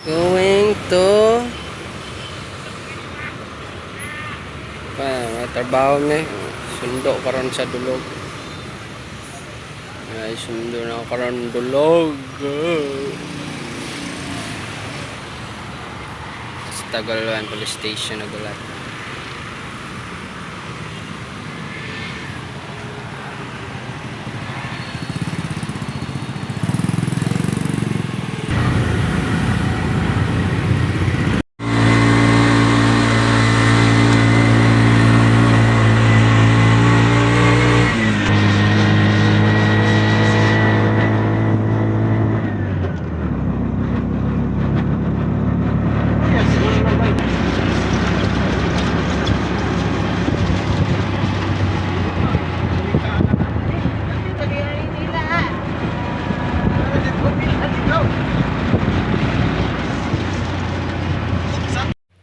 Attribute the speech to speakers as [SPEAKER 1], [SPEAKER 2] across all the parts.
[SPEAKER 1] Going to may trabaho ni sundo karon sa dulog. Ay sundo na karon dulog. Sa Tagaloan Police Station nagulat.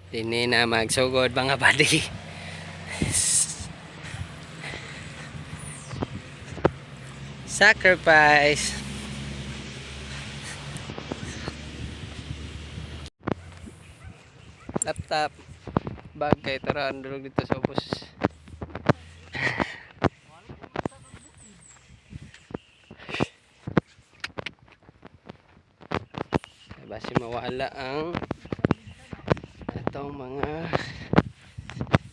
[SPEAKER 1] Dini na magsugod mga buddy. Sacrifice. Laptop. Bag kay taran dulog dito sa ubos. Basi mawala ang itong mga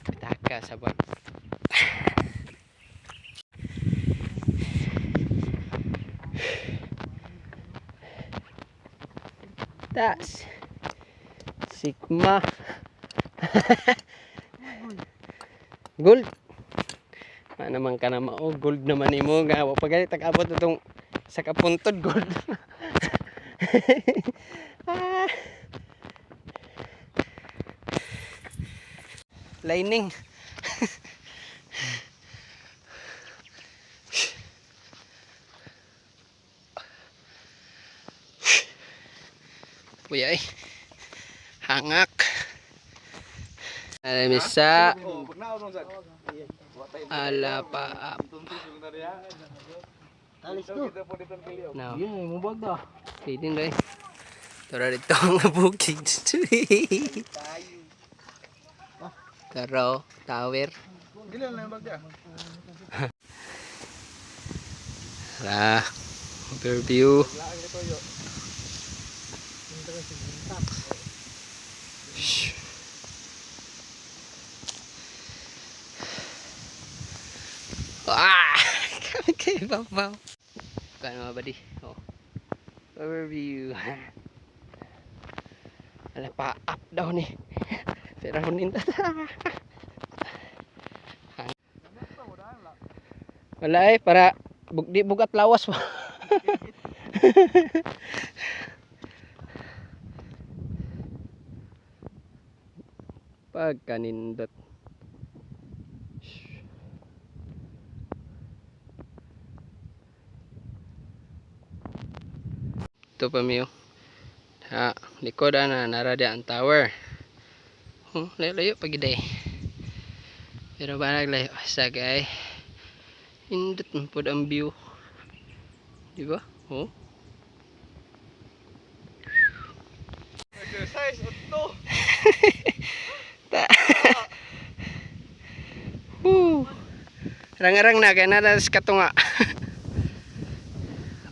[SPEAKER 1] pitaka sa bag. Tas Sigma gold naman ka na mao gold naman imo nga wa pa gali tag-abot itong sa kapuntod gold. Lining. Uyay. Hangak. Misa. Ala pa.
[SPEAKER 2] Alis to.
[SPEAKER 1] No.
[SPEAKER 2] Yun, mubag daw.
[SPEAKER 1] Pwede na eh. Tara dito ang bukid. Taro, tower.
[SPEAKER 2] Gilan na yung bag dia.
[SPEAKER 1] Tara, overview. Ah! Kami kayo babaw. Kaya mga buddy. Oh. Overview. Wala pa up daw ni. Pero hunin tata. Wala eh, para di bugat lawas pa. Pagkanindot. Ito pa miyo. Ha, likod na narada ang tower. Layo pagi day. Pero ba naglayo sa gay. Indot man pod ang view. Di ba? Oh.
[SPEAKER 2] Exercise to.
[SPEAKER 1] Rang-rang na kaya na sa katunga.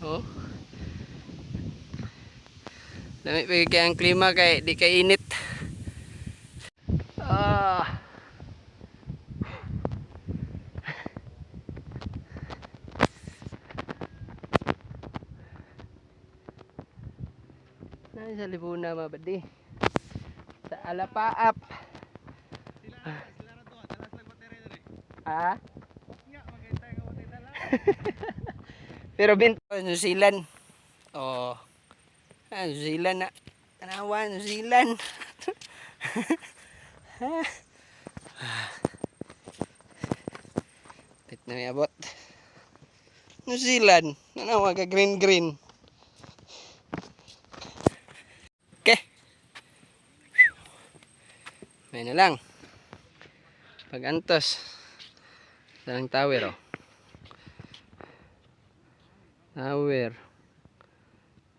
[SPEAKER 1] Oh. Dami pa kaya ang klima kay di kay init. Ah. Nani sa Libuna mabadi. Sa Alapaap. Ah. Pero binto New Zealand. Oh. New Zealand na. Tanawa New Zealand. Pit na may abot. New Zealand. Nanawa ka green green. Okay. May na lang. Pag-antos. Dalang tower oh. Tower.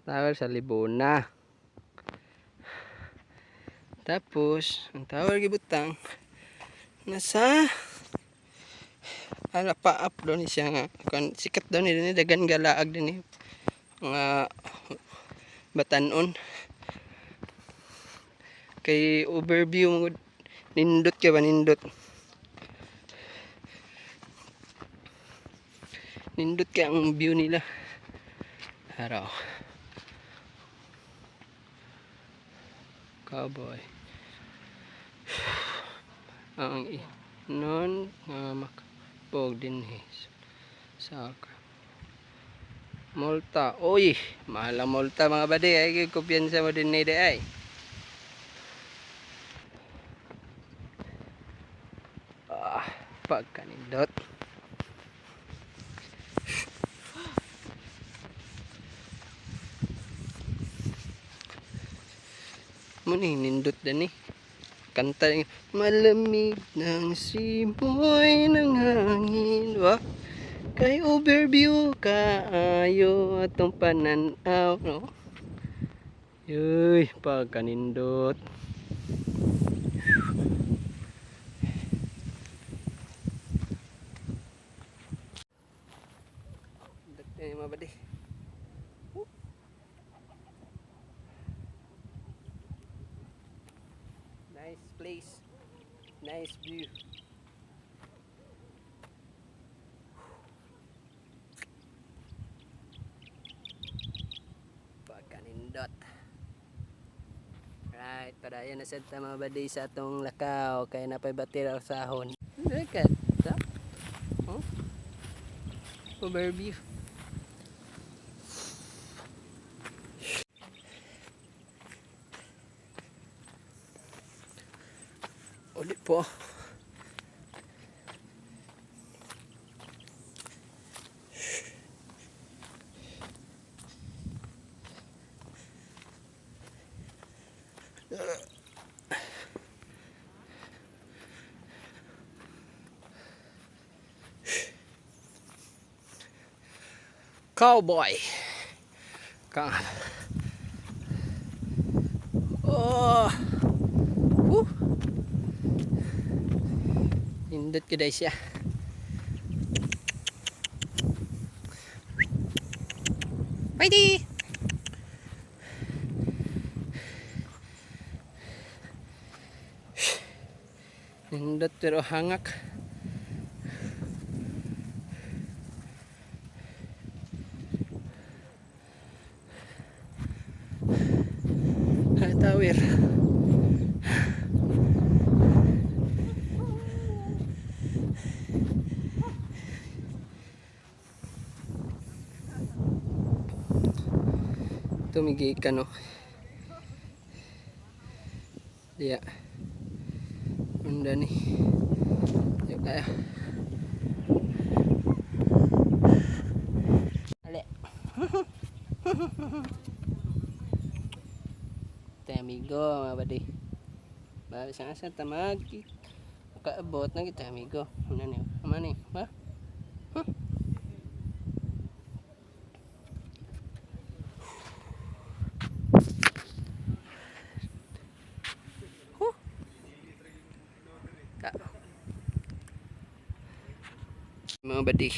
[SPEAKER 1] Tower sa Libuna. Tapos ang tower gibutang nasa ala pa up daw ni siya nga sikat daw ni dinhi dagan galaag dinhi mga batanon kay overview mo nindot ka ba nindot kay ang view nila araw cowboy ang non nga makapog din sa multa oy mahal ang multa mga badi ay kumpiyansa mo din ni ay pagkanindot muning nindot din kanta yung malamig ng simoy ng hangin wa kay overview kaayo atong pananaw no yuy pagkanindot dati mabadi nice place nice view pagkanindot right padayon na sad ta mga badi sa atong lakaw kay napay batir ang sahon dekat ta oh overview ulit po cowboy ka oh indot kedai siya Pwede indot pero hangak tawir tumigi ka no dia unda ni yuk kaya ale amigo mga badi bawa sa asa tamag kaabot na kita amigo ano ni ama ni ba mga badi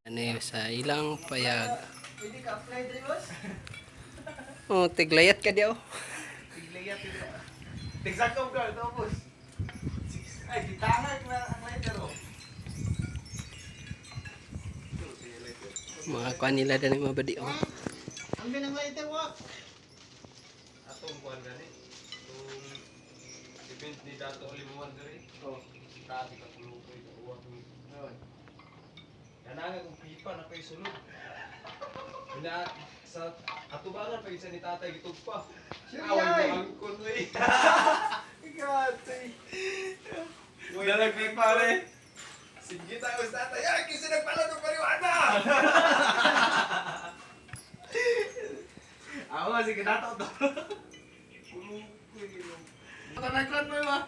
[SPEAKER 1] ano sa ilang payag
[SPEAKER 2] Pwede ka apply dre boss?
[SPEAKER 1] oh tiglayat ka diyo
[SPEAKER 2] Tiglayat dito. Exacto ka ito boss. Ay ditangay na ang lighter oh.
[SPEAKER 1] mga kuha nila din mga badi oh
[SPEAKER 2] Ang binang lighter wa.
[SPEAKER 3] Atong kuan gani. Tung event ni Dato Limuan diri. Oh, tati ka tulo ko ito uwak ni. Kanangan kong pipa na ko'y sulod. Ina sa atubangan pa isa ni tatay gitugpa. Away mo ang kunway.
[SPEAKER 2] Gatay. Dalagay pare.
[SPEAKER 3] Sige tayo sa tatay. Ay, kasi nagpala ng pariwana!
[SPEAKER 2] Ako sige nato to. Nagkon mo ba?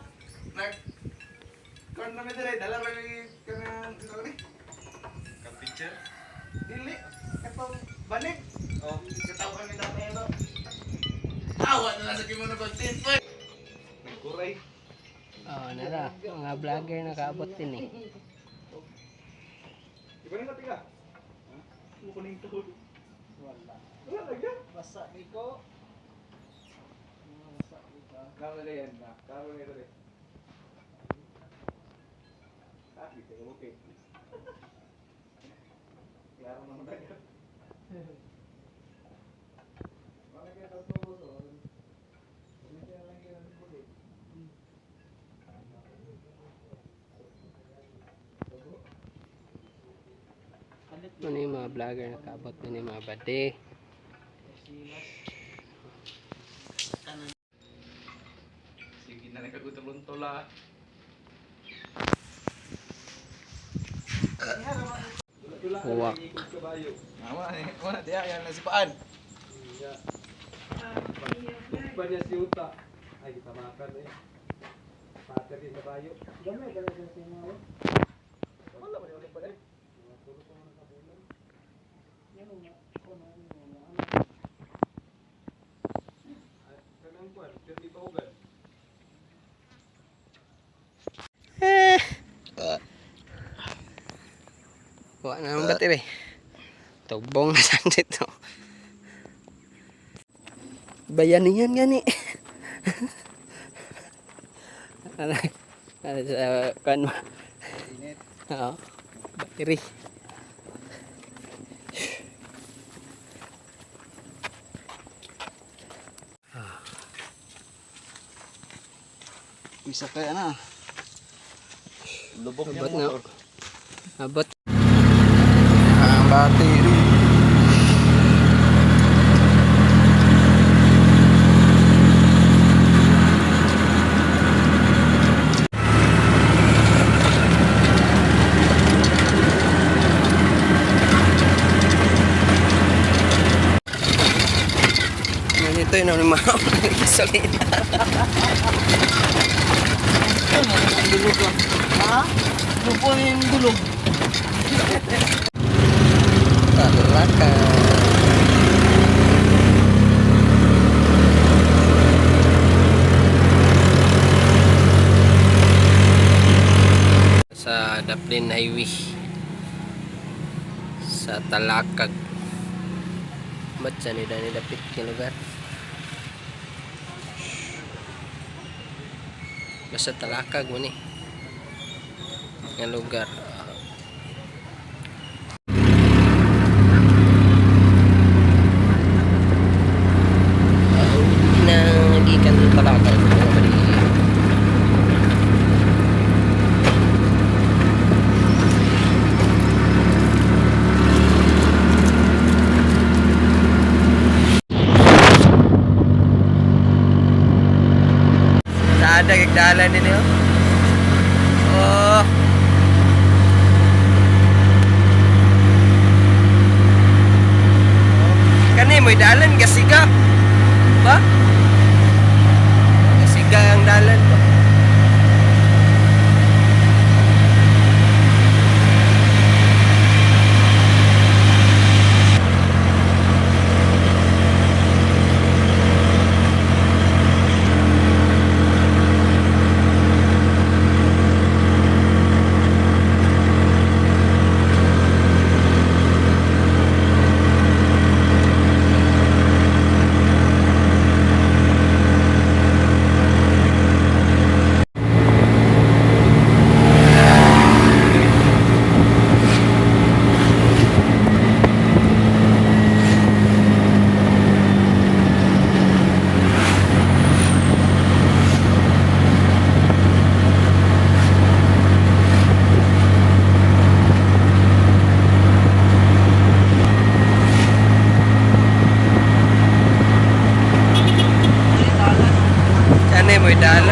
[SPEAKER 2] Kon na medyo dala lagi kana ni.
[SPEAKER 3] Ka-picture?
[SPEAKER 2] Dili. Katong banig.
[SPEAKER 3] Oh.
[SPEAKER 2] Katawa ni tatay ito. Awa na sa kimo na content pa.
[SPEAKER 3] Nagkuray.
[SPEAKER 1] Oh, nara. Mga vlogger nakaabot din eh.
[SPEAKER 3] Iba na natin ka?
[SPEAKER 2] Kukunin to. Wala.
[SPEAKER 3] Wala lagyan.
[SPEAKER 2] Basa ko. Basa ko.
[SPEAKER 3] Karo na yan na. Karo na ito rin. Sakit eh. Okay. Klaro naman tayo.
[SPEAKER 2] Bakit kaya totoo so? Hindi kaya lang kaya ng bulit.
[SPEAKER 1] Ano yung mga vlogger nakaabot din yung mga bade.
[SPEAKER 3] Sige na nagkagutuluntola.
[SPEAKER 1] Huwak.
[SPEAKER 2] Wala dia yang nasipaan.
[SPEAKER 3] Ba niya si Uta? Ay, tamakan eh. Pater din sa bayo.
[SPEAKER 2] Gamay ka lang sa mga. Wala ba yung pa eh?
[SPEAKER 3] Kanang kwan, perdi pa ugan.
[SPEAKER 1] Huwak na naman bateri. Tubong na saan dito. Bayanihan gani. Ano sa kan mo?
[SPEAKER 2] Init.
[SPEAKER 1] Oo. Bateri.
[SPEAKER 2] Bisa kaya na. Lubog
[SPEAKER 1] Abot na. Abot.
[SPEAKER 2] Ang battery.
[SPEAKER 1] Ganito yun ang mga gasolina.
[SPEAKER 2] Dulog lang. Ha? Lupo yung dulog.
[SPEAKER 1] Talaga. Sa Daplin Highway sa Talakag. Ba't siya nila nilapit yung lugar? Basta Talakag mo ni ng lugar. Nagikan ng Talakag. Ada kegdalan ini oh. Oh. Kan ini mau dalan gasiga. Ba? Gasiga yang dalan ba?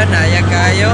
[SPEAKER 1] Daya kayo.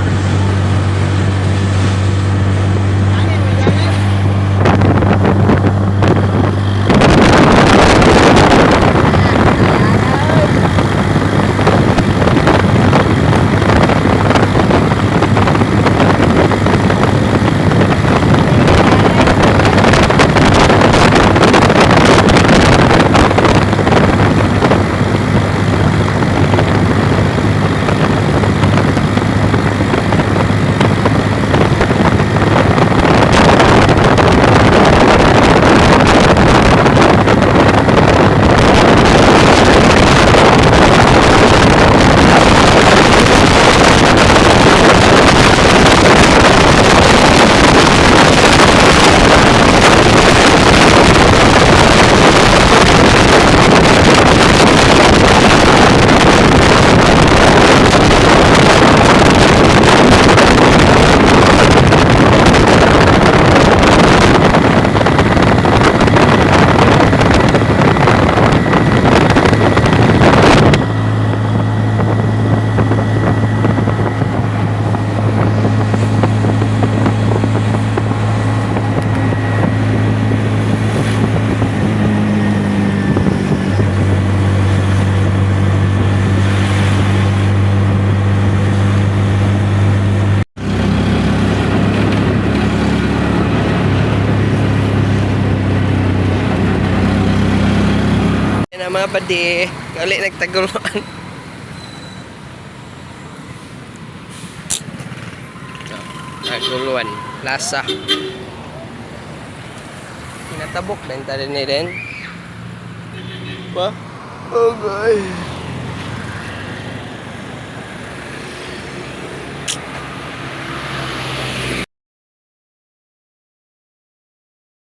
[SPEAKER 1] Yan ang mga padi, gali nagtaguluan. Naguluan, lasa. Pinatabok din tali ni Ren. Ba? Oh guys.